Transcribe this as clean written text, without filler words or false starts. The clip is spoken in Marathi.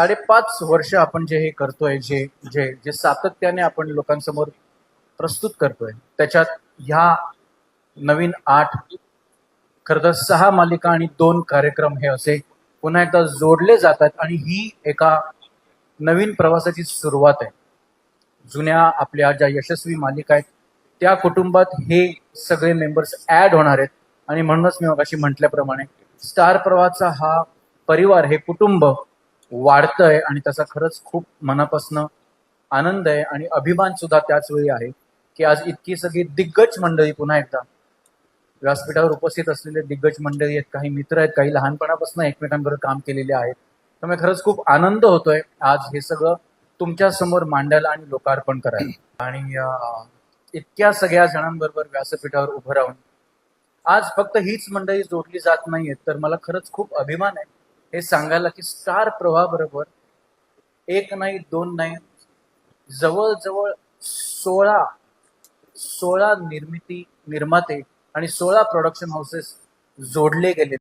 5.5 वर्ष आपण जे हे करतोय, जे जे जे सातत्याने आपण लोकांसमोर प्रस्तुत करतोय, त्याच्यात ह्या नवीन 8, खरं तर 6 मालिका आणि 2 कार्यक्रम हे असे पुन्हा एकदा जोडले जातात आणि ही एका नवीन प्रवासाची सुरुवात आहे. जुन्या आपल्या ज्या यशस्वी मालिका आहेत त्या कुटुंबात हे सगळे मेंबर्स ऍड होणार आहेत आणि म्हणूनच मी मगाशी म्हटल्याप्रमाणे स्टार प्रवाहाचा हा परिवार, हे कुटुंब वाढतंय आणि त्याचा खरंच खूप मनापासून आनंद आहे आणि अभिमान सुद्धा त्याच वेळी आहे की आज इतकी सगळी दिग्गज मंडळी पुन्हा एकदा व्यासपीठावर उपस्थित असलेले दिग्गज मंडळी आहेत, काही मित्र आहेत, काही लहानपणापासून एकमेकांबरोबर काम केलेले आहेत. त्यामुळे खरंच खूप आनंद होतोय आज हे सगळं तुमच्या समोर मांडायला आणि लोकार्पण करायला. आणि इतक्या सगळ्या जणांबरोबर व्यासपीठावर उभं राहून आज फक्त हीच मंडळी जोडली जात नाहीयेत, तर मला खरंच खूप अभिमान आहे हे सांगायला की स्टार प्रवाहाबरोबर 1 नाही 2 नाही, जवळजवळ 16 निर्माते आणि 16 प्रोडक्शन हाऊसेस जोडले गेले.